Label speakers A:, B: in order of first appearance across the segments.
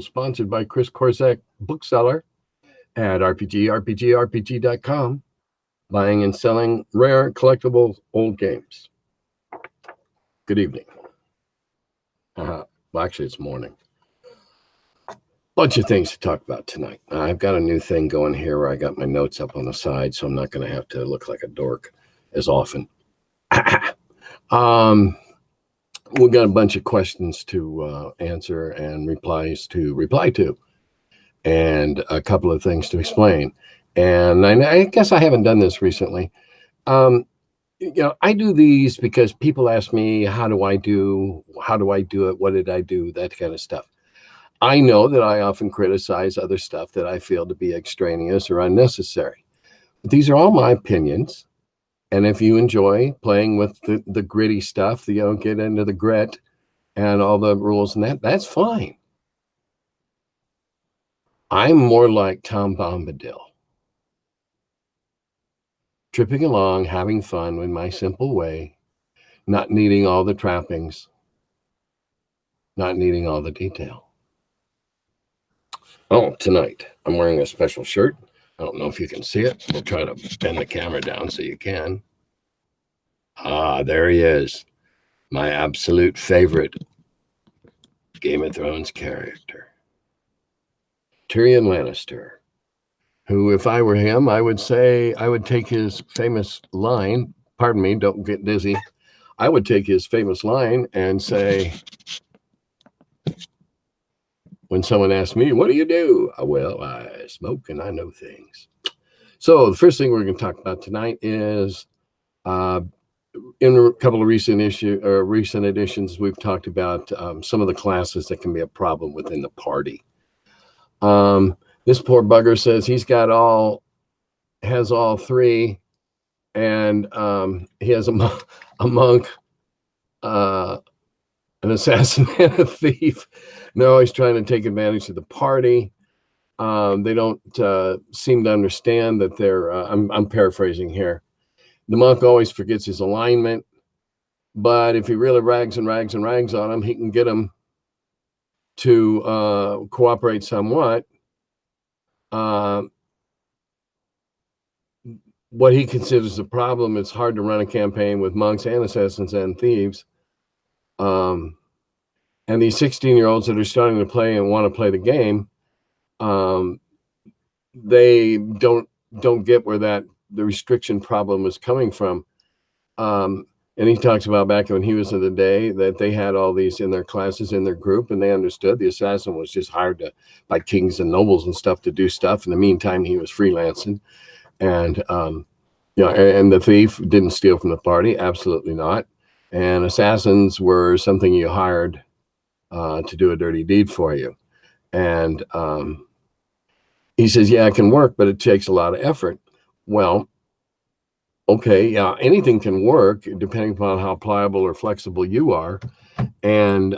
A: sponsored by Chris Korsak, bookseller at rpgrpg.com, buying and selling rare, collectible, old games. Good evening. Well, actually, it's morning. Bunch of things to talk about tonight. I've got a new thing going here where I got my notes up on the side, so I'm not going to have to look like a dork as often. We've got a bunch of questions to answer and replies to reply to, and a couple of things to explain. And I guess I haven't done this recently. I do these because people ask me, how do I do it? What did I do? That kind of stuff. I know that I often criticize other stuff that I feel to be extraneous or unnecessary. But these are all my opinions. And if you enjoy playing with the gritty stuff, get into the grit and all the rules and that's fine. I'm more like Tom Bombadil. Tripping along, having fun with my simple way, not needing all the trappings, not needing all the detail. Oh, tonight I'm wearing a special shirt. I don't know if you can see it. We'll try to bend the camera down so you can. There he is. My absolute favorite Game of Thrones character. Tyrion Lannister, who, if I were him, I would say I would take his famous line. Pardon me, don't get dizzy. I would take his famous line and say, when someone asks me, what do you do? Well, I smoke and I know things. So the first thing we're going to talk about tonight is in a couple of recent editions, we've talked about some of the classes that can be a problem within the party. This poor bugger says he's has all three, and he has a monk, an assassin, and a thief. They're always trying to take advantage of the party. They don't seem to understand that they're, I'm paraphrasing here. The monk always forgets his alignment, but if he really rags on him, he can get him to cooperate somewhat. What he considers a problem, it's hard to run a campaign with monks and assassins and thieves. And these 16-year-olds that are starting to play and want to play the game, they don't get where the restriction problem is coming from. And he talks about back when he was in the day that they had all these in their classes, in their group, and they understood the assassin was just hired by kings and nobles and stuff to do stuff. In the meantime, he was freelancing. And, and the thief didn't steal from the party. Absolutely not. And assassins were something you hired to do a dirty deed for you. And he says, yeah, it can work, but it takes a lot of effort. Well, okay, yeah, anything can work depending upon how pliable or flexible you are. And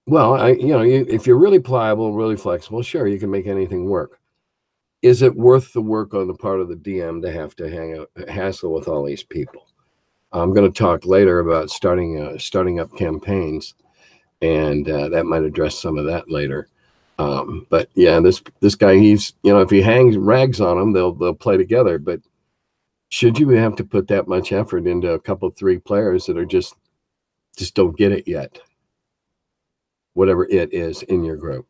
A: if you're really pliable, really flexible, sure, you can make anything work. Is it worth the work on the part of the DM to have to hassle with all these people? I'm going to talk later about starting up campaigns, and that might address some of that later. But yeah, this guy, he's, if he rags on them, they'll play together. But should you have to put that much effort into a couple, 3 players that are just don't get it yet? Whatever it is in your group.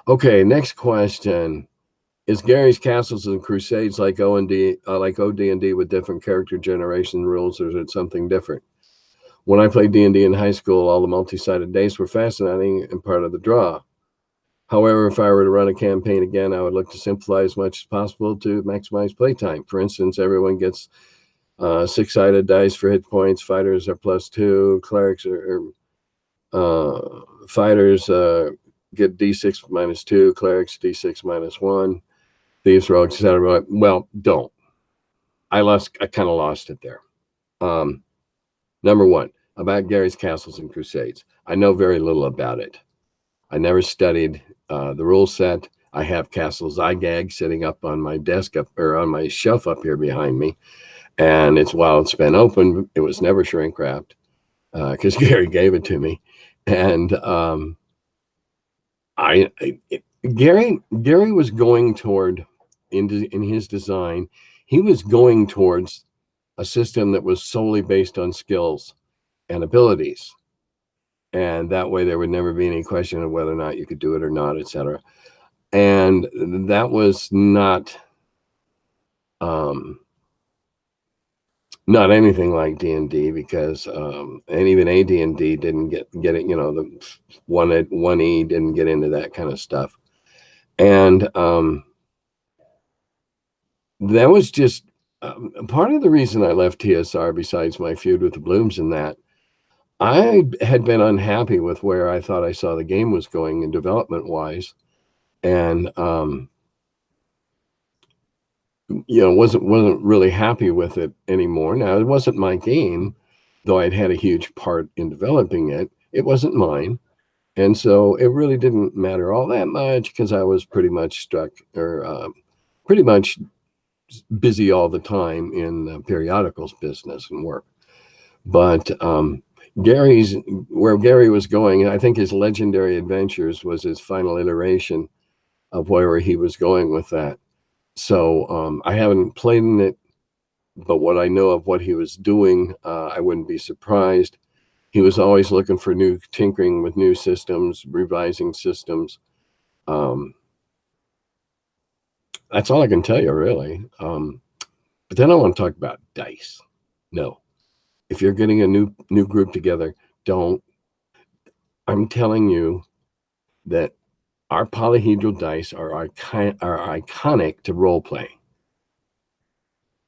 A: Okay, next question. Is Gary's Castles and Crusades like OD&D with different character generation rules, or is it something different? When I played D&D in high school, all the multi-sided dice were fascinating and part of the draw. However, if I were to run a campaign again, I would look to simplify as much as possible to maximize playtime. For instance, everyone gets 6-sided dice for hit points. Fighters are +2. Clerics fighters get D6 -2. Clerics D6 -1. Thieves, rogues, etc. Well, don't. I kind of lost it there. Number one, about Gary's Castles and Crusades. I know very little about it. I never studied the rule set. I have Castles Zygag sitting up on my desk or on my shelf up here behind me. And while it's been open, it was never shrink wrapped because Gary gave it to me. And Gary was going toward, in his design, he was going towards a system that was solely based on skills and abilities. And that way there would never be any question of whether or not you could do it or not, etc. And that was not anything like D&D, because and even AD&D didn't get it, the 1E didn't get into that kind of stuff. And that was just part of the reason I left TSR, besides my feud with the Blooms, and that I had been unhappy with where I thought I saw the game was going in development wise, and wasn't really happy with it anymore. Now, it wasn't my game, though I'd had a huge part in developing it. It wasn't mine. And so it really didn't matter all that much, because I was pretty much pretty much busy all the time in the periodicals business and work. But where Gary was going, I think his Legendary Adventures was his final iteration of where he was going with that. So I haven't played in it, but what I know of what he was doing, I wouldn't be surprised. He was always looking for tinkering with new systems, revising systems. That's all I can tell you, really. But then I want to talk about dice. No, if you're getting a new group together, don't. I'm telling you that our polyhedral dice are iconic to role playing.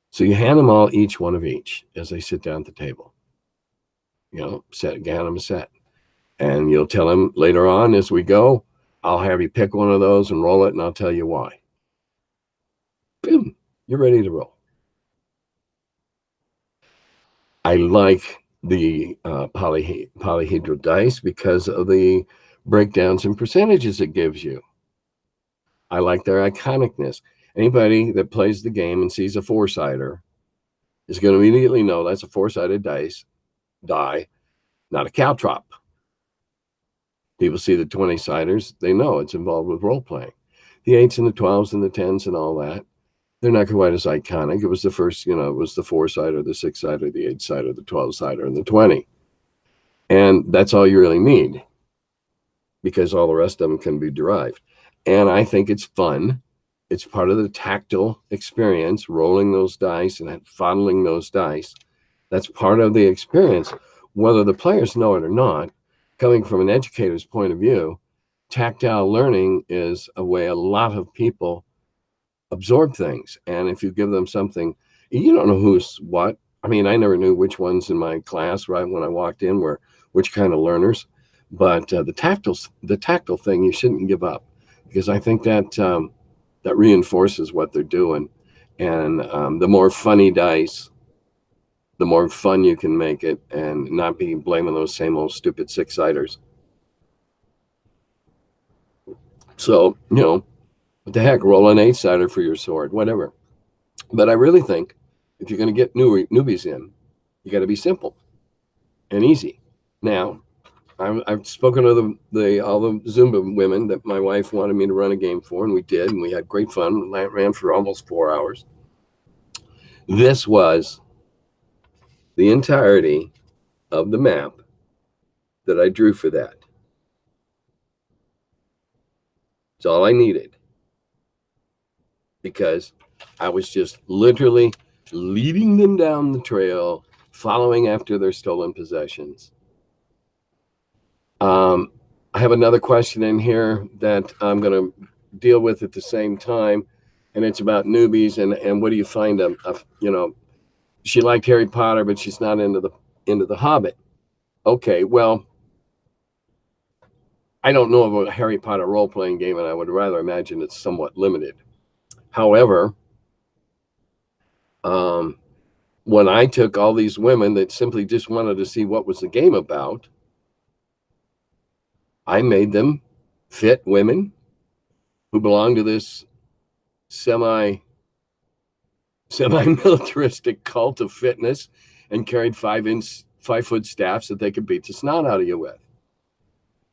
A: So you hand them all each one of each as they sit down at the table. Hand them a set. And you'll tell them later on as we go, I'll have you pick one of those and roll it, and I'll tell you why. Boom, you're ready to roll. I like the polyhedral dice because of the breakdowns and percentages it gives you. I like their iconicness. Anybody that plays the game and sees a 4-sider is going to immediately know that's a 4-sided die, not a caltrop. People see the 20-siders, they know it's involved with role-playing. The 8s and the 12s and the 10s and all that, they're not quite as iconic. It was the first, it was the 4-sider, the 6-sider, the 8-sider, the 12-sider, and the 20. And that's all you really need, because all the rest of them can be derived. And I think it's fun. It's part of the tactile experience, rolling those dice and fondling those dice. That's part of the experience, whether the players know it or not. Coming from an educator's point of view, tactile learning is a way a lot of people absorb things. And if you give them something, you don't know who's what. I mean, I never knew which ones in my class right when I walked in were which kind of learners. But the tactile thing, you shouldn't give up, because I think that that reinforces what they're doing. And the more funny dice, the more fun you can make it, and not be blaming those same old stupid 6-siders. So, what the heck, roll an 8-sider for your sword, whatever. But I really think if you're going to get newbies in, you got to be simple and easy. Now, I've spoken to all the Zumba women that my wife wanted me to run a game for, and we did, and we had great fun. It ran for almost 4 hours. This was the entirety of the map that I drew for that. It's all I needed, because I was just literally leading them down the trail, following after their stolen possessions. I have another question in here that I'm going to deal with at the same time, and it's about newbies and what do you find she liked Harry Potter, but she's not into the Hobbit. Okay, well, I don't know of a Harry Potter role-playing game, and I would rather imagine it's somewhat limited. However, when I took all these women that simply just wanted to see what was the game about, I made them fit women who belong to this semi-militaristic cult of fitness and carried 5-foot staffs that they could beat the snot out of you with.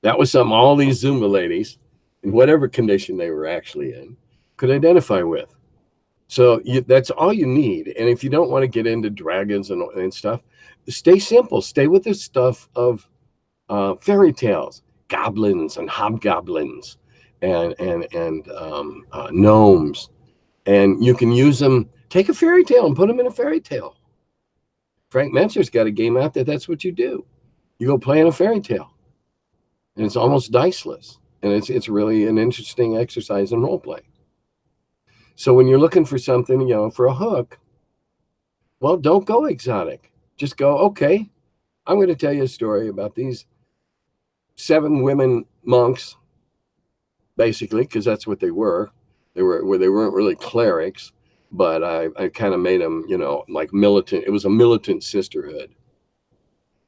A: That was something all these Zumba ladies, in whatever condition they were actually in, could identify with. So that's all you need. And if you don't want to get into dragons and stuff, stay simple. Stay with the stuff of fairy tales, goblins and hobgoblins, and gnomes. And you can use them. Take a fairy tale and put them in a fairy tale. Frank Mentzer's got a game out there. That's what you do. You go play in a fairy tale, and it's almost diceless. And it's really an interesting exercise in role play. So when you're looking for something, for a hook, well, don't go exotic. Just go, okay, I'm going to tell you a story about these 7 women monks, basically, because that's what they were. They weren't really clerics, but I kind of made them, like militant. It was a militant sisterhood.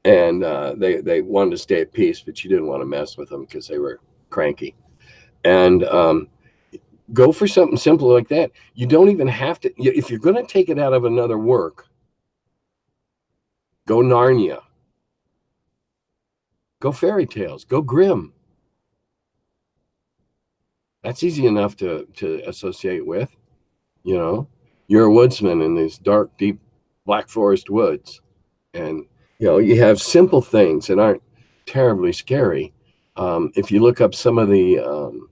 A: And they wanted to stay at peace, but you didn't want to mess with them because they were cranky. And go for something simple like that. You don't even have to, if you're going to take it out of another work, go Narnia. Go fairy tales. Go Grimm. That's easy enough to associate with. You're a woodsman in these dark, deep Black Forest woods. And, you have simple things that aren't terribly scary. If you look up some of the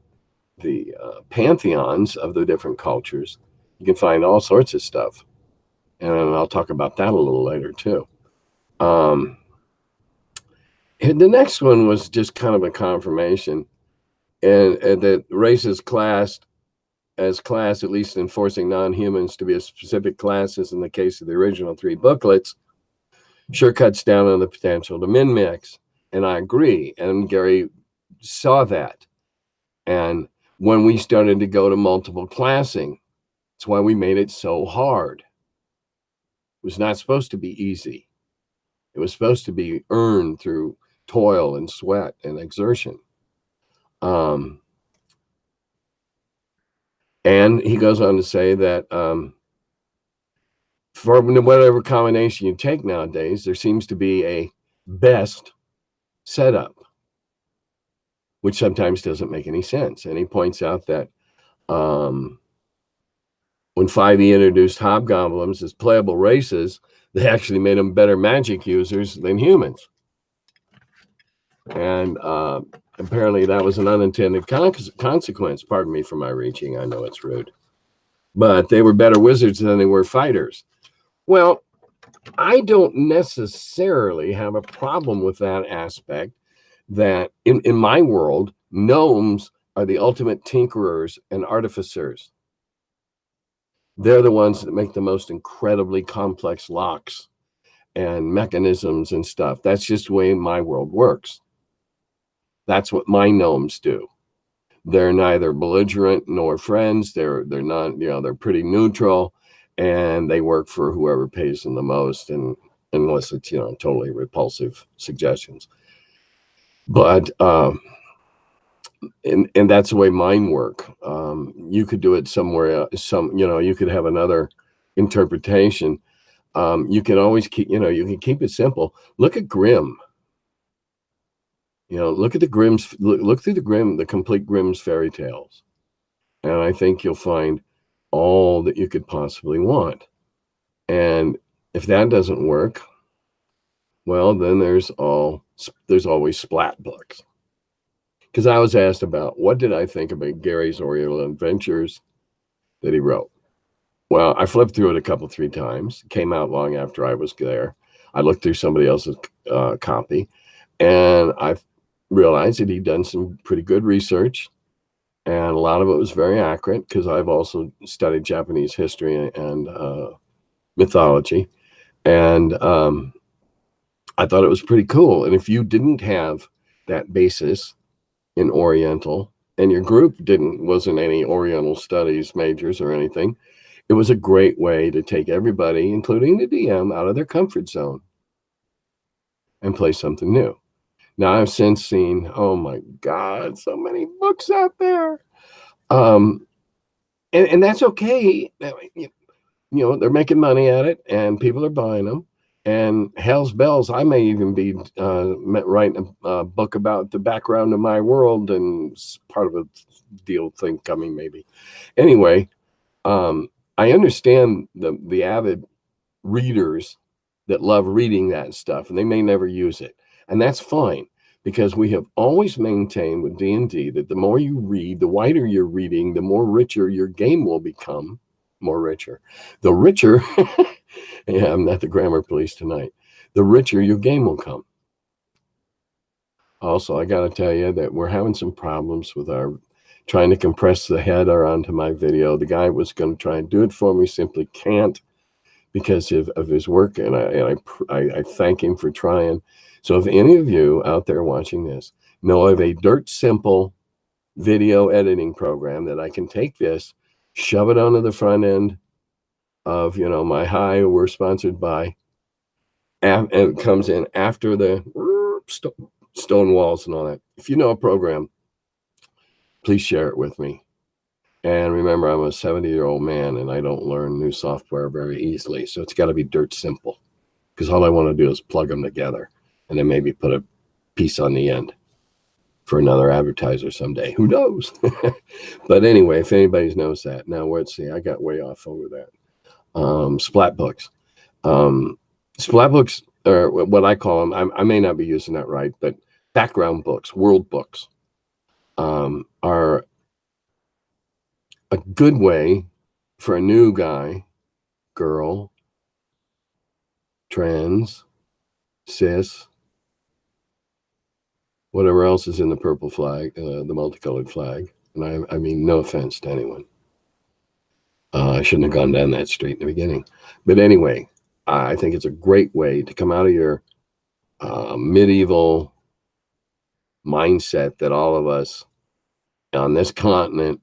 A: pantheons of the different cultures, you can find all sorts of stuff. And I'll talk about that a little later too. And the next one was just kind of a confirmation, and that races classed as class, at least enforcing non-humans to be a specific classes in the case of the original 3 booklets, sure cuts down on the potential to min-mix. And I agree. And Gary saw that. And when we started to go to multiple classing, that's why we made it so hard. It was not supposed to be easy. It was supposed to be earned through toil and sweat and exertion. And he goes on to say that for whatever combination you take nowadays, there seems to be a best setup, which sometimes doesn't make any sense. And he points out that when 5e introduced hobgoblins as playable races, they actually made them better magic users than humans. And apparently that was an unintended consequence. Pardon me for my reaching. I know it's rude. But they were better wizards than they were fighters. Well, I don't necessarily have a problem with that aspect, that in my world, gnomes are the ultimate tinkerers and artificers. They're the ones that make the most incredibly complex locks and mechanisms and stuff. That's just the way my world works. That's what my gnomes do. They're neither belligerent nor friends. They're not, they're pretty neutral, and they work for whoever pays them the most, and unless it's, totally repulsive suggestions. But and that's the way mine work. You could do it somewhere else, you could have another interpretation. You can always keep, you can keep it simple. Look at Grimm. Look at the Grimm's, look through the complete Grimm's fairy tales. And I think you'll find all that you could possibly want. And if that doesn't work, well, then there's always splat books. Because I was asked about what did I think about Gary's Oriental Adventures that he wrote. Well, I flipped through it 3 times. It came out long after I was there. I looked through somebody else's copy, and I realized that he'd done some pretty good research, and a lot of it was very accurate, because I've also studied Japanese history and mythology, and I thought it was pretty cool. And if you didn't have that basis in Oriental, and your group wasn't any Oriental studies majors or anything, it was a great way to take everybody, including the DM, out of their comfort zone and play something new. Now, I've since seen, oh my God, so many books out there. And that's okay. they're making money at it, and people are buying them. And hell's bells, I may even be writing a book about the background of my world, and part of a deal thing coming maybe. Anyway, I understand the avid readers that love reading that stuff, and they may never use it, and that's fine, because we have always maintained with D&D that the more you read, the wider you're reading, the more richer your game will become. More richer. The richer, yeah, I'm not the grammar police tonight. The richer your game will come. Also, I got to tell you that we're having some problems with our trying to compress the header onto my video. The guy was going to try and do it for me, simply can't because of his work, and I thank him for trying. So if any of you out there watching this know of a dirt simple video editing program that I can take this, shove it onto the front end of my high we're sponsored by, and it comes in after the stone walls and all that. If you know a program, please share it with me. And remember, I'm a 70-year-old man, and I don't learn new software very easily, so it's got to be dirt simple, because all I want to do is plug them together and then maybe put a piece on the end for another advertiser someday. Who knows? But anyway, if anybody knows that. Now, let's see. I got way off over that. Splatbooks. Splatbooks, or what I call them, I may not be using that right, but background books, world books, are a good way for a new guy, girl, trans, cis, whatever else is in the purple flag, the multicolored flag. And I mean, no offense to anyone. I shouldn't have gone down that street in the beginning. But anyway, I think it's a great way to come out of your medieval mindset that all of us on this continent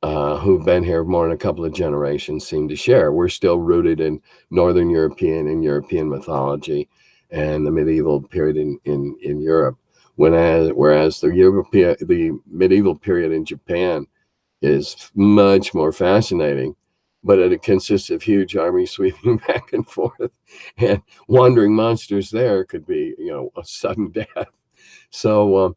A: who've been here more than a couple of generations seem to share. We're still rooted in Northern European and European mythology and the medieval period in Europe. Whereas the medieval period in Japan is much more fascinating, but it consists of huge armies sweeping back and forth, and wandering monsters there could be, a sudden death. So,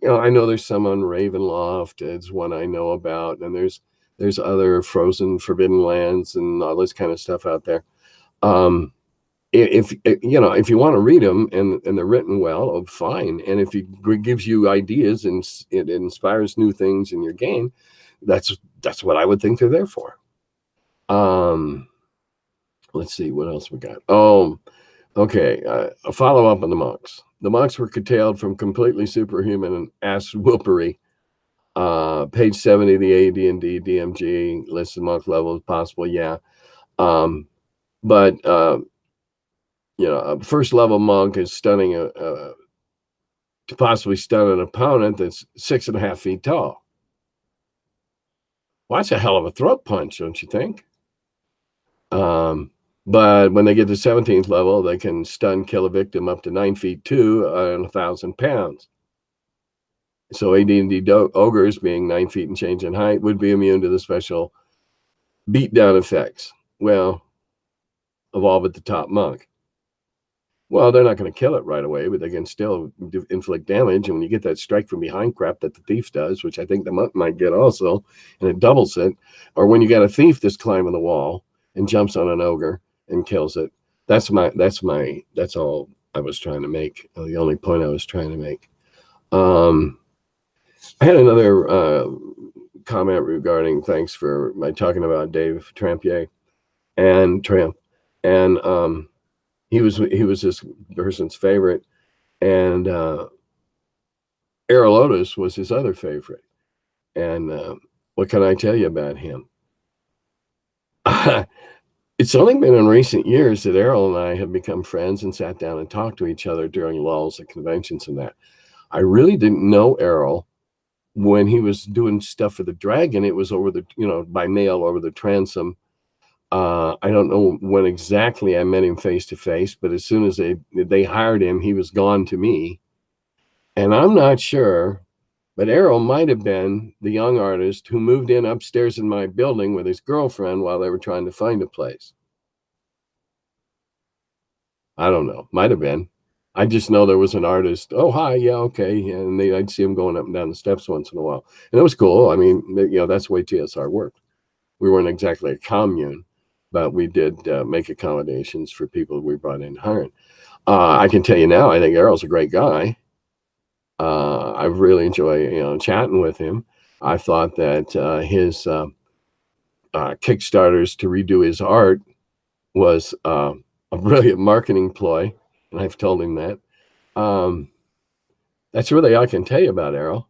A: I know there's some on Ravenloft. It's one I know about, and there's other frozen forbidden lands and all this kind of stuff out there. If you want to read them and they're written well, oh, fine. And if it gives you ideas and it inspires new things in your game, that's what I would think they're there for. Let's see what else we got. Oh, okay. A follow up on the monks. The monks were curtailed from completely superhuman and ass whoopery. Page 70 of the AD&D DMG lists the monk levels possible. Yeah. But a first level monk is stunning to possibly stun an opponent that's 6.5 feet tall. Well, that's a hell of a throat punch, don't you think? But when they get to 17th level, they can stun, kill a victim up to 9 feet 2 and 1,000 pounds. So AD&D ogres, being 9 feet and change in height, would be immune to the special beatdown effects. Well, evolve at the top monk. Well, they're not going to kill it right away, but they can still inflict damage. And when you get that strike from behind crap that the thief does, which I think the monk might get also, and it doubles it, or when you got a thief that's climbing the wall and jumps on an ogre and kills it. That's all I was trying to make. The only point I was trying to make. I had another comment regarding, thanks for my talking about Dave Trampier and Tramp, and he was this person's favorite, and Errol Otis was his other favorite. And what can I tell you about him? It's only been in recent years that Errol and I have become friends and sat down and talked to each other during lulls at conventions and that. I really didn't know Errol when he was doing stuff for the Dragon. It was over the, by mail over the transom. I don't know when exactly I met him face to face, but as soon as they hired him, he was gone to me. And I'm not sure But Errol might have been the young artist who moved in upstairs in my building with his girlfriend while they were trying to find a place. I don't know. Might have been. I just know there was an artist. Oh, hi. Yeah, okay. And I'd see him going up and down the steps once in a while. And it was cool. I mean, that's the way TSR worked. We weren't exactly a commune, but we did make accommodations for people we brought in hiring. I can tell you now, I think Errol's a great guy. I really enjoy, chatting with him. I thought that his Kickstarters to redo his art was a brilliant marketing ploy, and I've told him that. That's really all I can tell you about Errol.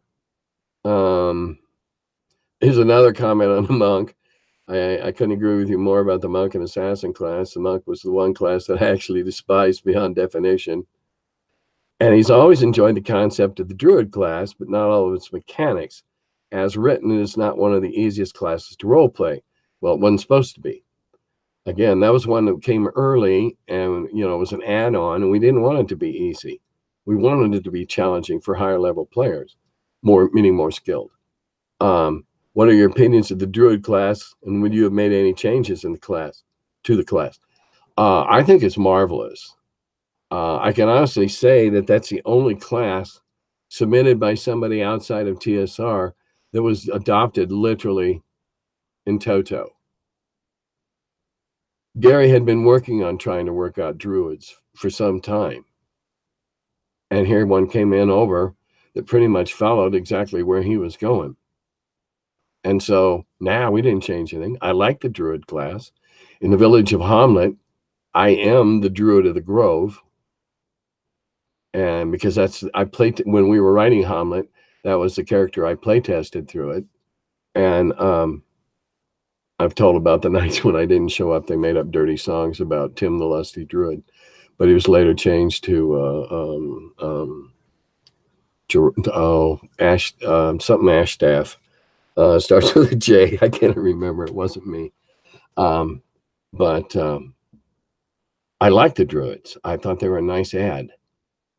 A: Here's another comment on the monk. I couldn't agree with you more about the monk and assassin class. The monk was the one class that I actually despised beyond definition. And he's always enjoyed the concept of the Druid class, but not all of its mechanics. As written, it is not one of the easiest classes to roleplay. Well, it wasn't supposed to be. Again, that was one that came early and, it was an add-on, and we didn't want it to be easy. We wanted it to be challenging for higher level players, meaning more skilled. What are your opinions of the Druid class, and would you have made any changes to the class? I think it's marvelous. I can honestly say that that's the only class submitted by somebody outside of TSR that was adopted literally in toto. Gary had been working on trying to work out Druids for some time. And here one came in over that pretty much followed exactly where he was going. And so now we didn't change anything. I like the Druid class. In the village of Hamlet, I am the Druid of the Grove. And because when we were writing Hamlet, that was the character I play tested through it. And I've told about the nights when I didn't show up. They made up dirty songs about Tim the Lusty Druid, but he was later changed to something Ashstaff. Starts with a J. I can't remember. It wasn't me. But I like the Druids. I thought they were a nice ad.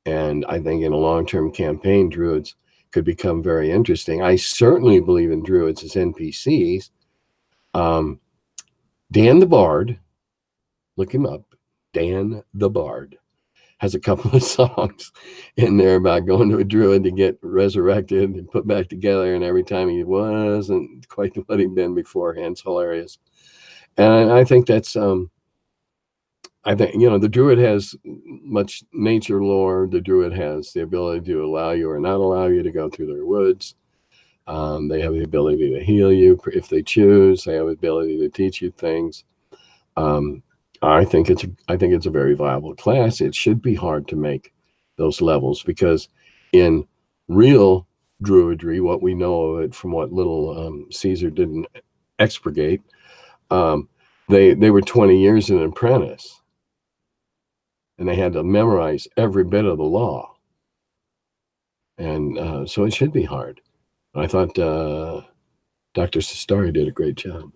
A: And I think in a long-term campaign, Druids could become very interesting. I certainly believe in Druids as NPCs. Dan the Bard, look him up. Dan the Bard has a couple of songs in there about going to a Druid to get resurrected and put back together. And every time he wasn't quite what he'd been beforehand. It's hilarious. And I think that's, the Druid has much nature lore. The Druid has the ability to allow you or not allow you to go through their woods. They have the ability to heal you if they choose. They have the ability to teach you things. I think it's a very viable class. It should be hard to make those levels because in real Druidry, what we know of it from what little Caesar didn't expurgate, they were 20 years an apprentice, and they had to memorize every bit of the law, and so it should be hard. I thought Dr. Sestari did a great job.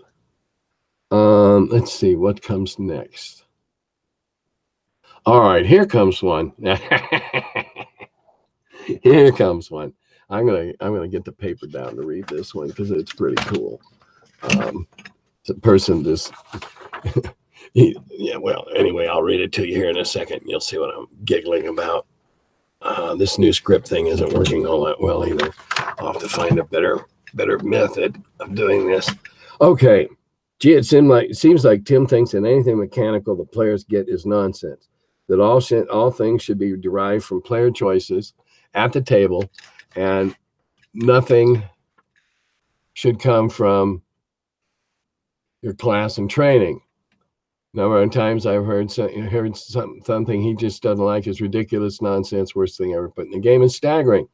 A: Let's see what comes next. All right, here comes one. Here comes one. I'm gonna get the paper down to read this one because it's pretty cool. The person just well, anyway, I'll read it to you here in a second. You'll see what I'm giggling about. This new script thing isn't working all that well either. I'll have to find a better method of doing this. Okay. Gee, it seems like Tim thinks that anything mechanical the players get is nonsense. That all things should be derived from player choices at the table, and nothing should come from your class and training. Number of times I've heard something he just doesn't like is ridiculous nonsense, worst thing ever put in the game. Is staggering.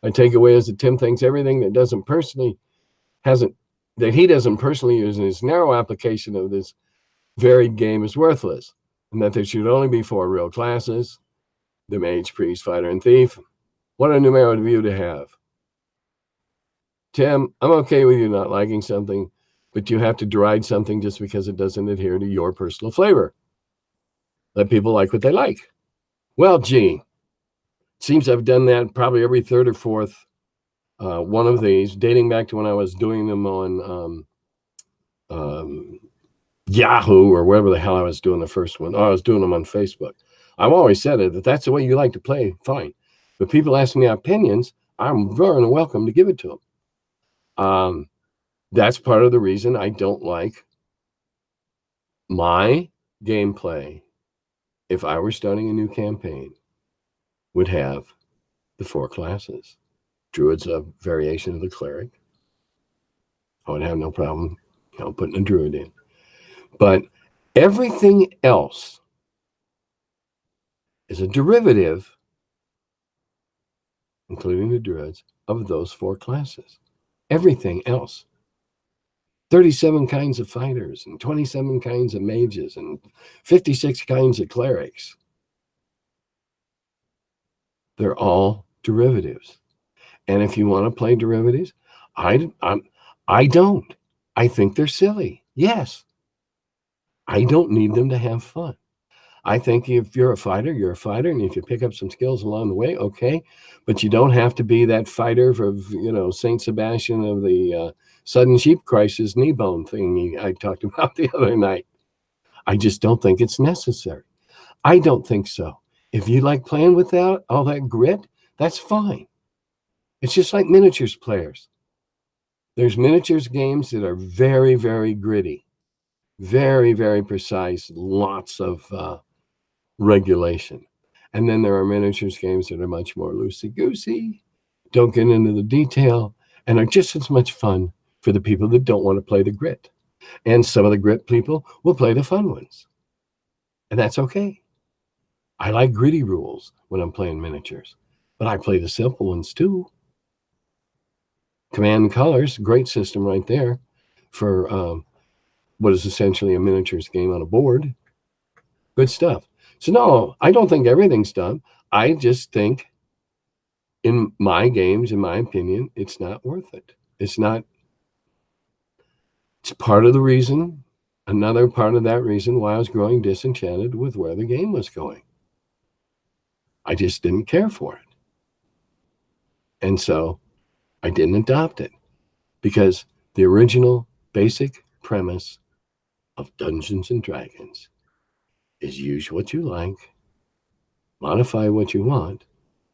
A: I take away is that Tim thinks everything that he doesn't personally use in his narrow application of this varied game is worthless, and that there should only be 4 real classes: the mage, priest, fighter, and thief. What a numero view to have. Tim, I'm okay with you not liking something, but you have to deride something just because it doesn't adhere to your personal flavor. Let people like what they like. Well, gee, it seems I've done that probably every 3rd or 4th One of these, dating back to when I was doing them on Yahoo or wherever the hell I was doing the first one. Oh, I was doing them on Facebook. I've always said it, that that's the way you like to play, fine. But people ask me opinions, I'm very welcome to give it to them. That's part of the reason I don't like my gameplay, if I were starting a new campaign, would have the 4 classes. Druid's a variation of the cleric. I would have no problem, putting a druid in. But everything else is a derivative, including the druids, of those 4 classes. Everything else. 37 kinds of fighters and 27 kinds of mages and 56 kinds of clerics. They're all derivatives. And if you want to play derivatives, I don't. I think they're silly. Yes. I don't need them to have fun. I think if you're a fighter, you're a fighter. And if you pick up some skills along the way, okay. But you don't have to be that fighter for, St. Sebastian of the sudden sheep crisis knee bone thing I talked about the other night. I just don't think it's necessary. I don't think so. If you like playing with that, all that grit, that's fine. It's just like miniatures players. There's miniatures games that are very, very gritty, very, very precise, lots of regulation. And then there are miniatures games that are much more loosey-goosey, don't get into the detail, and are just as much fun for the people that don't want to play the grit. And some of the grit people will play the fun ones. And that's okay. I like gritty rules when I'm playing miniatures, but I play the simple ones too. Command and Colors, great system right there for what is essentially a miniatures game on a board. Good stuff. So no, I don't think everything's dumb. I just think in my games, in my opinion, it's not worth it. It's part of the reason, another part of that reason why I was growing disenchanted with where the game was going. I just didn't care for it. And so I didn't adopt it, because the original basic premise of Dungeons and Dragons is use what you like, modify what you want,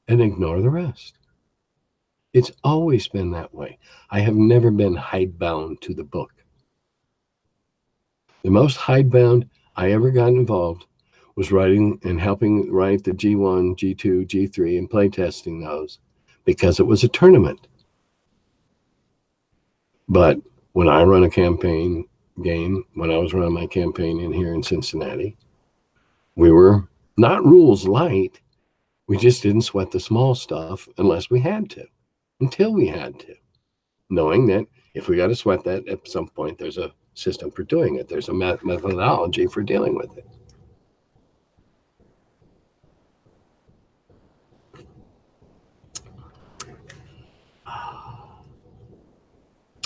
A: and ignore the rest. It's always been that way. I have never been hidebound to the book. The most hidebound I ever got involved was writing and helping write the G1, G2, G3, and playtesting those, because it was a tournament. But when I run a campaign game, when I was running my campaign in here in Cincinnati, we were not rules light. We just didn't sweat the small stuff unless we had to, until we had to, knowing that if we got to sweat that at some point, there's a system for doing it. There's a methodology for dealing with it.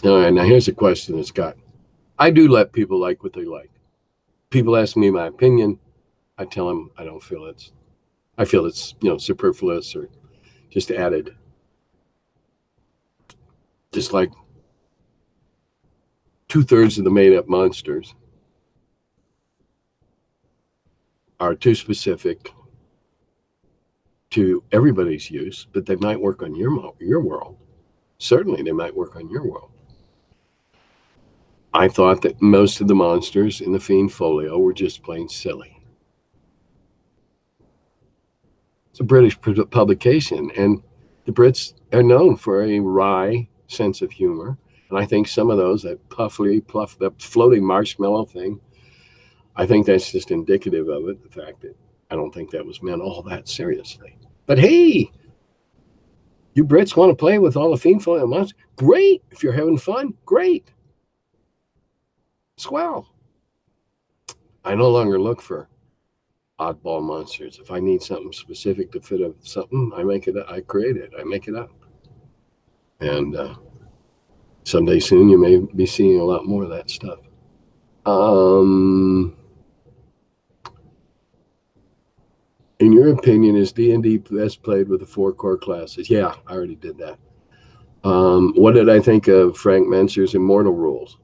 A: All right, now here's a question that's got, I do let people like what they like. People ask me my opinion. I tell them I feel it's superfluous or just added. Just like 2/3 of the made up monsters are too specific to everybody's use, but they might work on your world. Certainly they might work on your world. I thought that most of the monsters in the Fiend Folio were just plain silly. It's a British publication, and the Brits are known for a wry sense of humor. And I think some of those, that the floating marshmallow thing, I think that's just indicative of it, the fact that I don't think that was meant all that seriously. But hey, you Brits want to play with all the Fiend Folio monsters? Great. If you're having fun, great. Swell. I no longer look for oddball monsters. If I need something specific to fit something, I create it. I make it up. And someday soon, you may be seeing a lot more of that stuff. In your opinion, is D&D best played with the 4 core classes? Yeah, I already did that. What did I think of Frank Menser's Immortal Rules?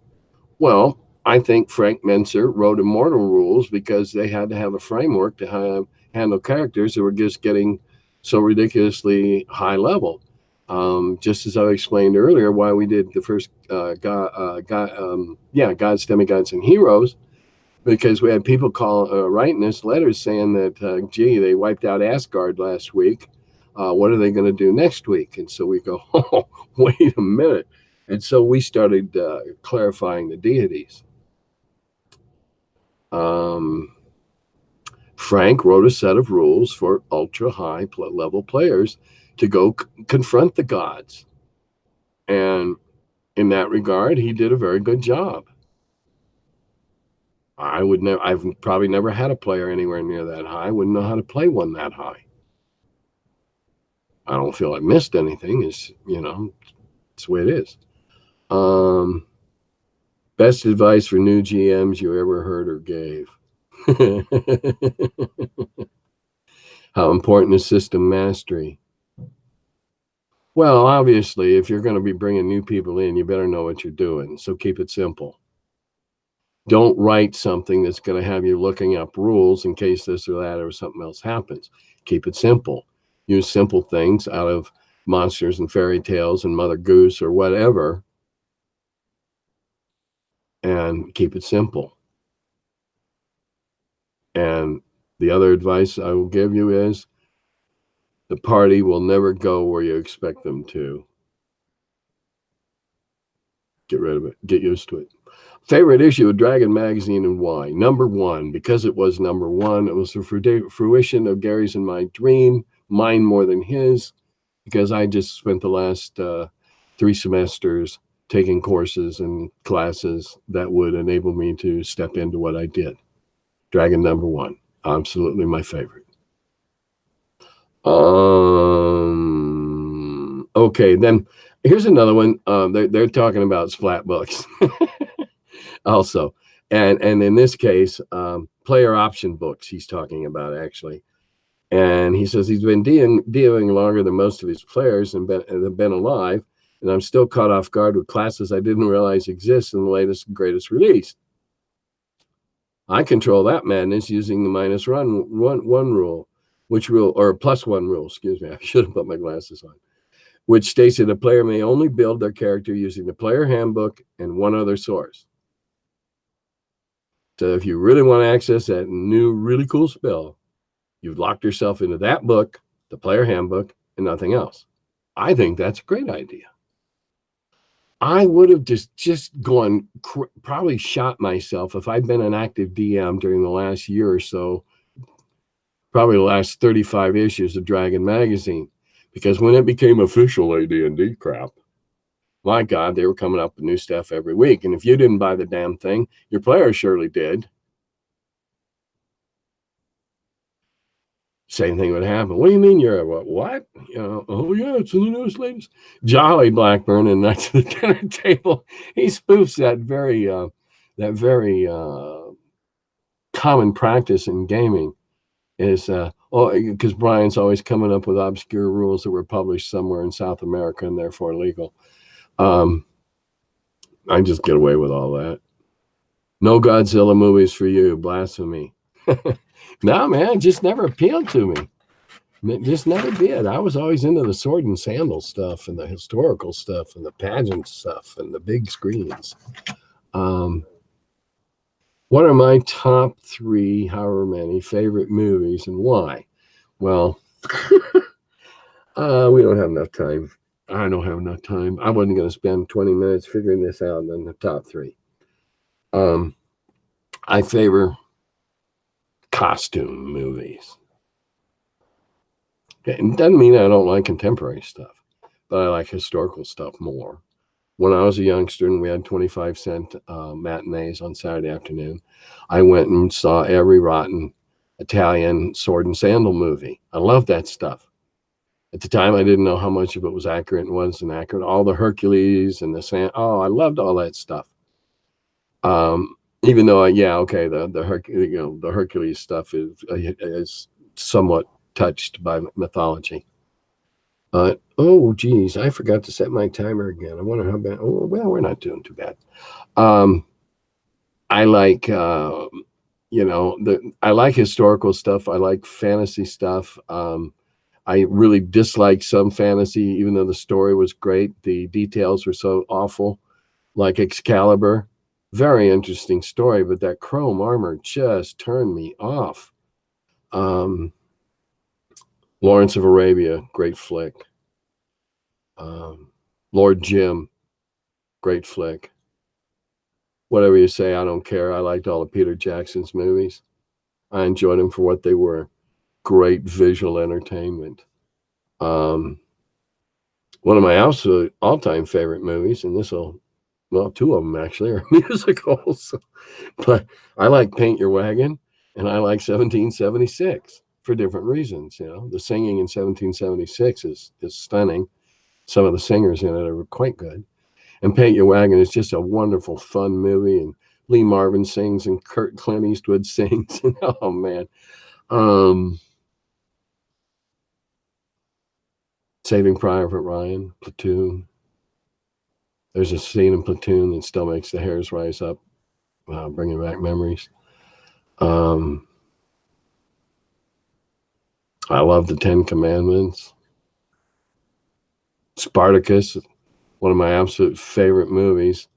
A: Well, I think Frank Menser wrote Immortal Rules because they had to have a framework to handle characters that were just getting so ridiculously high level. Just as I explained earlier, why we did the first gods, demigods, and heroes, because we had people writing us letters saying that, gee, they wiped out Asgard last week. What are they going to do next week? And so we go, oh, wait a minute. And so we started clarifying the deities. Frank wrote a set of rules for ultra high level players to go confront the gods. And in that regard, he did a very good job. I've probably never had a player anywhere near that high. I wouldn't know how to play one that high. I don't feel I missed anything. It's the way it is. Best advice for new GMs you ever heard or gave. How important is system mastery? Well, obviously, if you're going to be bringing new people in, you better know what you're doing. So keep it simple. Don't write something that's going to have you looking up rules in case this or that or something else happens. Keep it simple. Use simple things out of monsters and fairy tales and Mother Goose or whatever, and keep it simple. And the other advice I will give you is the party will never go where you expect them to. Get rid of it. Get used to it. Favorite issue of Dragon Magazine and why? Number one, because it was number one. It was the fruition of Gary's and my dream, mine more than his, because I just spent the last 3 semesters taking courses and classes that would enable me to step into what I did. Dragon number one, absolutely my favorite. Okay, then here's another one. They're talking about splat books also. And in this case, player option books he's talking about, actually. And he says he's been dealing longer than most of his players and been alive, and I'm still caught off guard with classes I didn't realize exist in the latest and greatest release. I control that madness using the -1 rule, or +1 rule, excuse me. I should have put my glasses on, which states that a player may only build their character using the player handbook and one other source. So if you really want to access that new, really cool spell, you've locked yourself into that book, the player handbook, and nothing else. I think that's a great idea. I would have just gone, probably shot myself if I'd been an active DM during the last year or so, probably the last 35 issues of Dragon Magazine, because when it became official AD&D crap, my God, they were coming up with new stuff every week. And if you didn't buy the damn thing, your players surely did. Same thing would happen. What do you mean you're a what? Oh yeah, it's in the newest latest. Jolly Blackburn and Knights of the Dinner Table. He spoofs that very common practice in gaming. Is because Brian's always coming up with obscure rules that were published somewhere in South America and therefore legal. I just get away with all that. No Godzilla movies for you. Blasphemy. No, man, it just never appealed to me. It just never did. I was always into the sword and sandal stuff and the historical stuff and the pageant stuff and the big screens. What are my top 3, however many, favorite movies and why? Well, we don't have enough time. I don't have enough time. I wasn't going to spend 20 minutes figuring this out in the top 3. I favor costume movies. It doesn't mean I don't like contemporary stuff, but I like historical stuff more. When I was a youngster and we had 25-cent matinees on Saturday afternoon, I went and saw every rotten Italian sword and sandal movie. I loved that stuff. At the time, I didn't know how much of it was accurate and wasn't accurate. All the Hercules and the I loved all that stuff. Even though, the Hercules stuff is somewhat touched by mythology. Oh, geez, I forgot to set my timer again. I wonder how bad. Oh, well, we're not doing too bad. I like, I like historical stuff. I like fantasy stuff. I really dislike some fantasy, even though the story was great. The details were so awful, like Excalibur. Very interesting story, but that chrome armor just turned me off. Lawrence of Arabia, great flick. Lord Jim, great flick. Whatever you say, I don't care. I liked all of Peter Jackson's movies. I enjoyed them for what they were. Great visual entertainment. One of my absolute all-time favorite movies, and two of them actually are musicals, but I like Paint Your Wagon and I like 1776 for different reasons. The singing in 1776 is stunning. Some of the singers in it are quite good. And Paint Your Wagon is just a wonderful, fun movie. And Lee Marvin sings and Clint Eastwood sings. Oh, man. Saving Private Ryan, Platoon. There's a scene in Platoon that still makes the hairs rise up, bringing back memories. I love the Ten Commandments. Spartacus, one of my absolute favorite movies.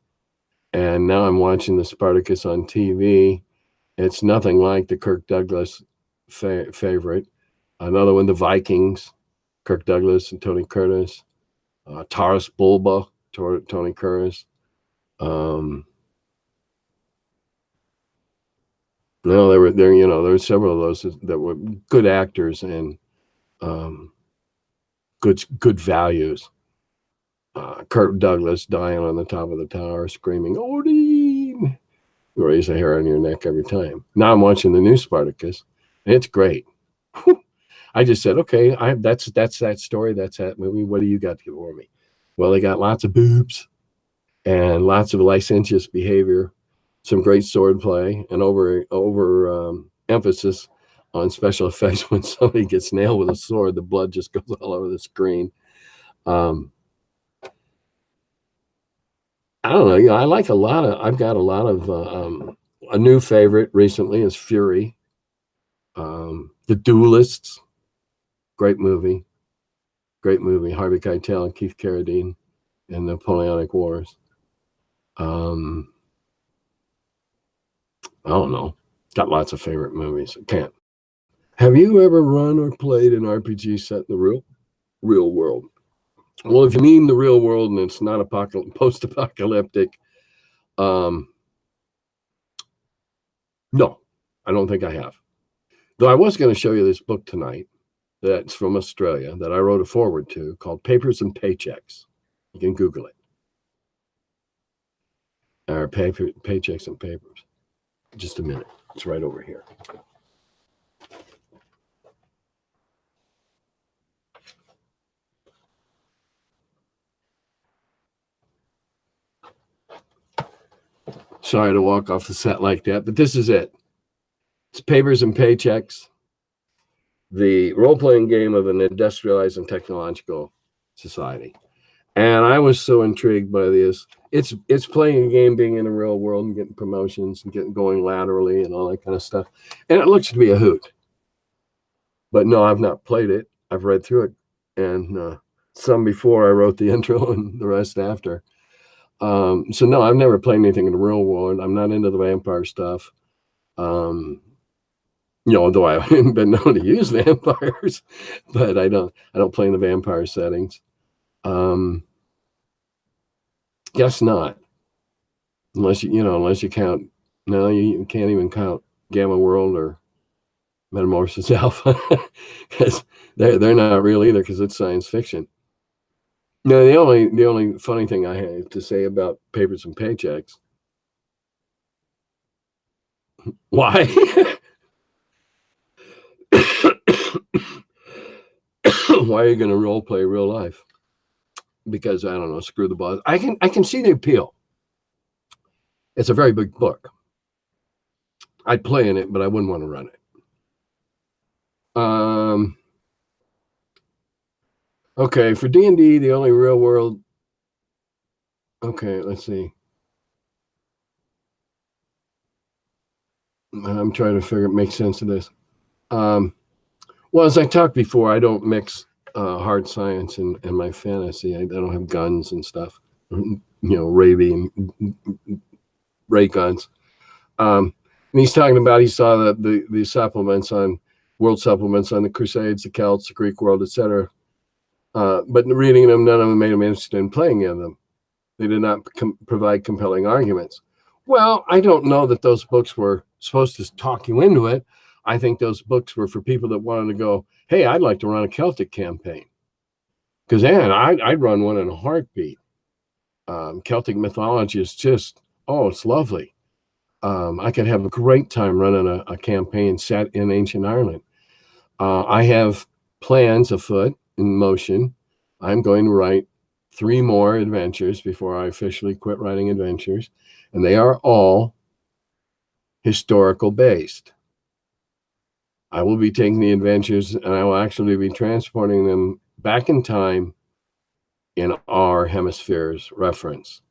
A: And now I'm watching the Spartacus on TV. It's nothing like the Kirk Douglas favorite. Another one, The Vikings, Kirk Douglas and Tony Curtis. Taurus Bulba, Tony Curtis. There were several of those that were good actors and good values. Kirk Douglas dying on the top of the tower, screaming, "Odin!" You raise a hair on your neck every time. Now I'm watching the new Spartacus, and it's great. I just said, okay, that's that story, that's that movie. What do you got for me? Well, they got lots of boobs and lots of licentious behavior, some great sword play, and over emphasis on special effects. When somebody gets nailed with a sword, the blood just goes all over the screen. I don't know. I like I've got a lot of, a new favorite recently is Fury. The Duelists, great movie. Harvey Keitel and Keith Carradine in the Napoleonic Wars. I don't know. Got lots of favorite movies. I can't. Have you ever run or played an RPG set in the real world? Well, if you mean the real world and it's not post-apocalyptic, no, I don't think I have. Though I was going to show you this book tonight that's from Australia that I wrote a foreword to called Papers and Paychecks. You can Google it. Or Paychecks and Papers. Just a minute. It's right over here. Sorry to walk off the set like that, but this is it. It's Papers and Paychecks, the role-playing game of an industrialized and technological society. And I was so intrigued by this. It's playing a game, being in the real world and getting promotions and going laterally and all that kind of stuff. And it looks to be a hoot. But no, I've not played it. I've read through it. And some before I wrote the intro and the rest after. So no, I've never played anything in the real world. I'm not into the vampire stuff. Though I've been known to use vampires, but I don't play in the vampire settings. Guess not. Unless you count. No, you can't even count Gamma World or Metamorphosis Alpha because they're not real either because it's science fiction. No, the only funny thing I have to say about Papers and Paychecks. Why? Why are you going to role play real life? Because I don't know, screw the boss. I can see the appeal. It's a very big book. I'd play in it, but I wouldn't want to run it. Okay, for D&D, the only real world. Okay, let's see. I'm trying to make sense of this. Well, as I talked before, I don't mix hard science and my fantasy. I don't have guns and stuff, raving ray guns. And he's talking about, he saw the supplements on world supplements on the Crusades, the Celts, the Greek world, etc. But reading them, none of them made him interested in playing in them. They did not provide compelling arguments. Well, I don't know that those books were supposed to talk you into it. I think those books were for people that wanted to go, hey, I'd like to run a Celtic campaign. Because then I'd run one in a heartbeat. Celtic mythology is just, it's lovely. I could have a great time running a campaign set in ancient Ireland. I have plans afoot in motion. I'm going to write 3 more adventures before I officially quit writing adventures, and they are all historical based. I will be taking the adventures and I will actually be transporting them back in time in our hemisphere's reference.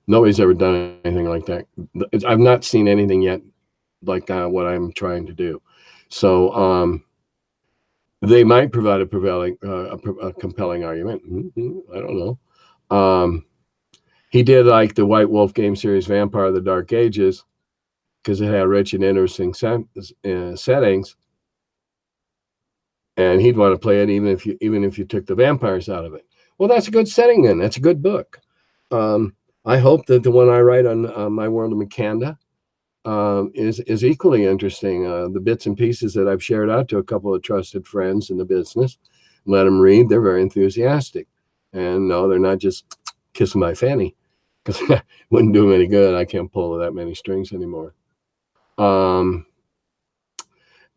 A: Nobody's ever done anything like that. I've not seen anything yet like what I'm trying to do. So they might provide a compelling argument. I don't know. He did like the White Wolf game series Vampire of the Dark Ages because it had rich and interesting settings, and he'd want to play it even if you took the vampires out of it. Well, that's a good setting then. That's a good book. I hope that the one I write on My World of Mikanda is equally interesting. The bits and pieces that I've shared out to a couple of trusted friends in the business, let them read. They're very enthusiastic, and no, they're not just kissing my fanny, because it wouldn't do them any good. I can't pull that many strings anymore. And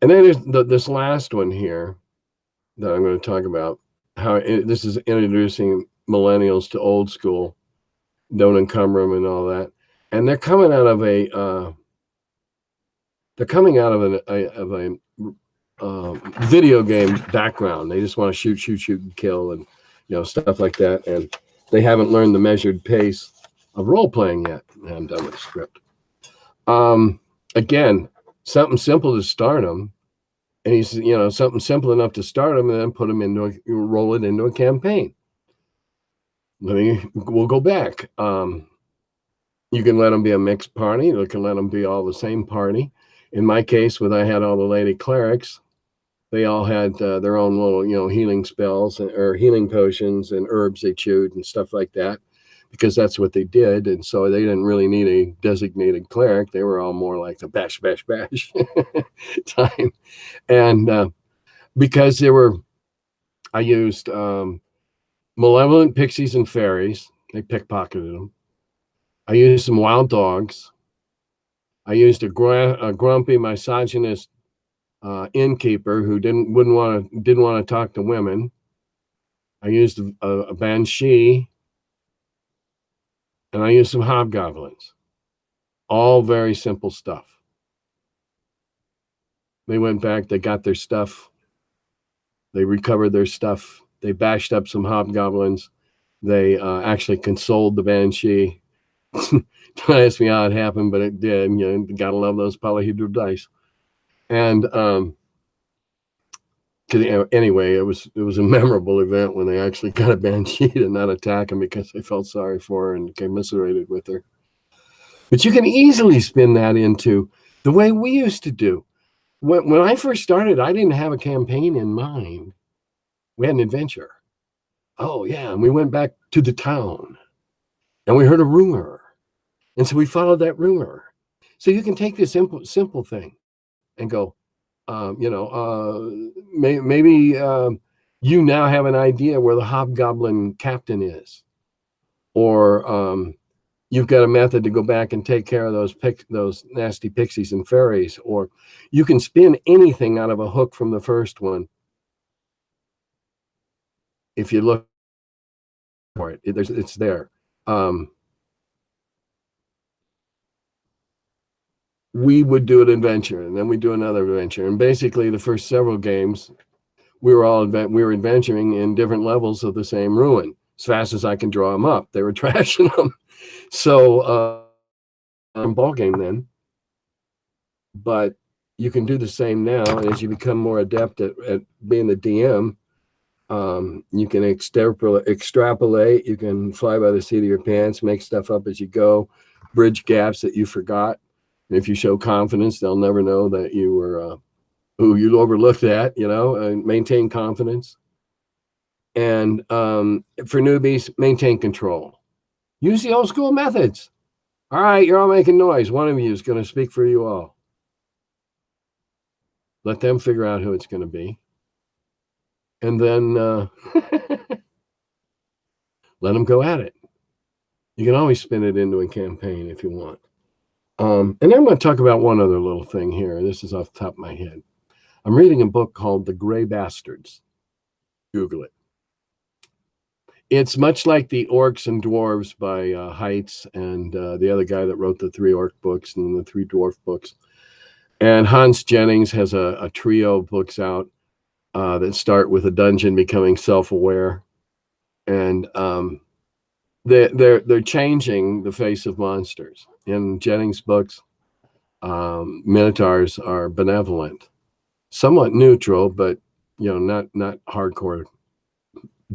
A: then there's this last one here that I'm going to talk about. How this is introducing millennials to old school, don't encumber them and all that. And they're coming out of a video game background. They just want to shoot, and kill, and stuff like that. And they haven't learned the measured pace of role playing yet. I'm done with the script. Again, something simple to start them, and he's something simple enough to start them, and then put them roll it into a campaign. We'll go back. You can let them be a mixed party. You can let them be all the same party. In my case, when I had all the lady clerics, they all had their own little, healing spells or healing potions and herbs they chewed and stuff like that, because that's what they did. And so they didn't really need a designated cleric. They were all more like the bash time. And because I used malevolent pixies and fairies. They pickpocketed them. I used some wild dogs. I used a grumpy, misogynist innkeeper who didn't want to talk to women. I used a banshee, and I used some hobgoblins. All very simple stuff. They went back. They got their stuff. They recovered their stuff. They bashed up some hobgoblins. They actually consoled the banshee. Don't ask me how it happened, but it did. Gotta love those polyhedral dice. And anyway, it was a memorable event when they actually got a banshee to not attack him because they felt sorry for her and commiserated with her. But you can easily spin that into the way we used to do. When I first started, I didn't have a campaign in mind. We had an adventure. Oh yeah, and we went back to the town, and we heard a rumor. And so we followed that rumor. So you can take this simple thing and go, maybe you now have an idea where the hobgoblin captain is, or you've got a method to go back and take care of those nasty pixies and fairies, or you can spin anything out of a hook from the first one if you look for it. It's there. we would do an adventure, and then we do another adventure. And basically, the first several games, we were adventuring in different levels of the same ruin. As fast as I can draw them up, they were trashing them. So, ball game then. But you can do the same now, and as you become more adept at being the DM, you can extrapolate. You can fly by the seat of your pants, make stuff up as you go, bridge gaps that you forgot. And if you show confidence, they'll never know that you were who you overlooked at, and maintain confidence. And for newbies, maintain control. Use the old school methods. All right, you're all making noise. One of you is going to speak for you all. Let them figure out who it's going to be. And then let them go at it. You can always spin it into a campaign if you want. And I'm going to talk about one other little thing here. This is off the top of my head. I'm reading a book called The Gray Bastards. Google it. It's much like the Orcs and Dwarves by Heitz and the other guy that wrote the 3 Orc books and the 3 Dwarf books. And Hans Jennings has a trio of books out that start with a dungeon becoming self-aware. And they're changing the face of monsters. In Jennings' books, Minotaurs are benevolent, somewhat neutral, but not hardcore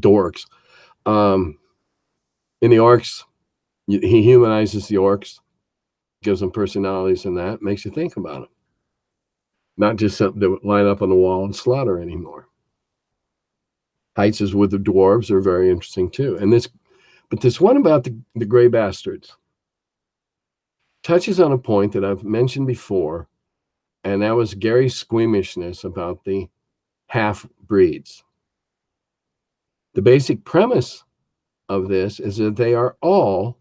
A: dorks. In the Orcs, he humanizes the Orcs, gives them personalities, and that makes you think about them. Not just something to line up on the wall and slaughter anymore. Heights with the dwarves are very interesting too. And this one about the Gray Bastards touches on a point that I've mentioned before, and that was Gary's squeamishness about the half-breeds. The basic premise of this is that they are all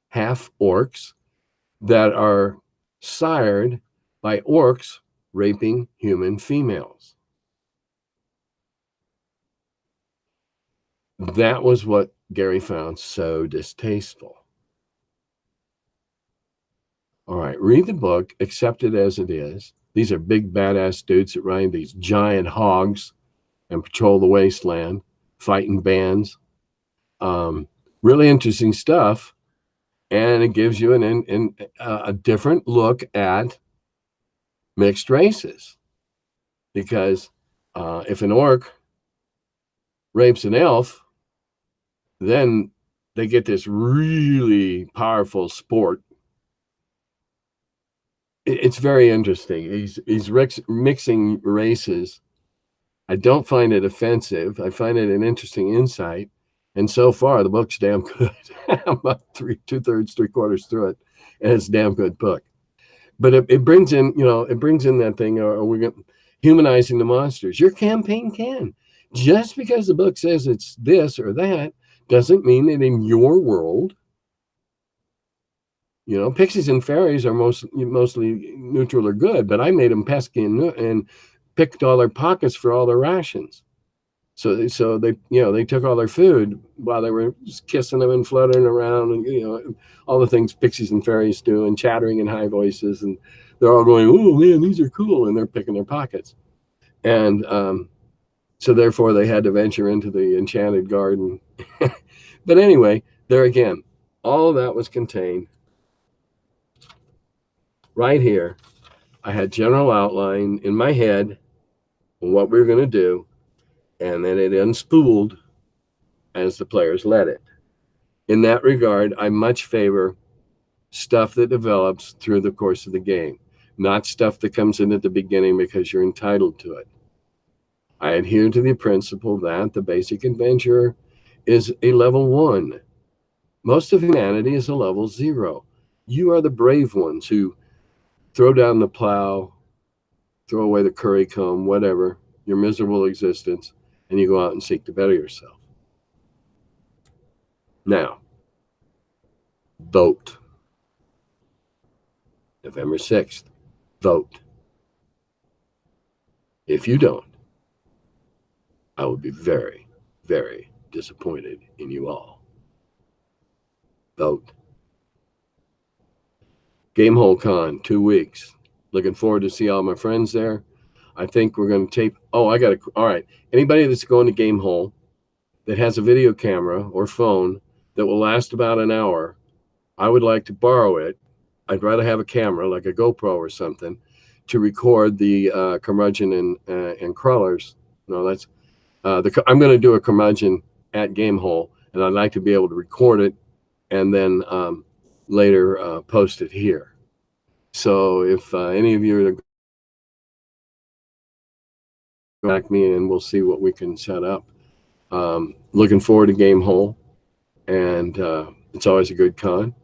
A: half-orcs that are sired by orcs raping human females. That was what Gary found so distasteful. All right, read the book, accept it as it is. These are big, badass dudes that ride these giant hogs and patrol the wasteland, fighting bands. Really interesting stuff. And it gives you a different look at mixed races. Because if an orc rapes an elf, then they get this really powerful sport. It's very interesting. He's mixing races. I don't find it offensive. I find it an interesting insight. And so far, the book's damn good. I'm about 2/3, 3/4 through it, and it's a damn good book. But it brings in, that thing, or we're humanizing the monsters. Your campaign can. Just because the book says it's this or that doesn't mean that in your world, pixies and fairies are mostly neutral or good, but I made them pesky and picked all their pockets for all their rations. So they took all their food while they were kissing them and fluttering around and, all the things pixies and fairies do, and chattering in high voices, and they're all going, oh man, these are cool. And they're picking their pockets. And so therefore they had to venture into the enchanted garden. But anyway, there again, all of that was contained right here. I had general outline in my head on what we were going to do, and then it unspooled as the players led it. In that regard, I much favor stuff that develops through the course of the game, not stuff that comes in at the beginning because you're entitled to it. I adhere to the principle that the basic adventurer is a level 1. Most of humanity is a level 0. You are the brave ones who throw down the plow, throw away the curry comb, whatever, your miserable existence, and you go out and seek to better yourself. Now, vote. November 6th, vote. If you don't, I would be very, very disappointed in you all. Vote. Gamehole Con, 2 weeks. Looking forward to see all my friends there. I think we're going to tape. Oh, all right. Anybody that's going to Game Hole that has a video camera or phone that will last about an hour, I would like to borrow it. I'd rather have a camera like a GoPro or something to record the Curmudgeon and crawlers. No, that's I'm going to do a Curmudgeon at Game Hole, and I'd like to be able to record it and then later post it here. So if any of you are back me, and we'll see what we can set up. Looking forward to Game Hole, and it's always a good con.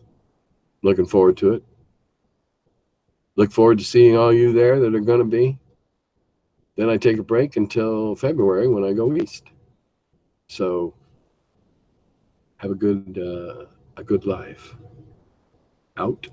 A: Looking forward to it. Look forward to seeing all you there that are going to be. Then I take a break until February when I go east. So have a good life. Out.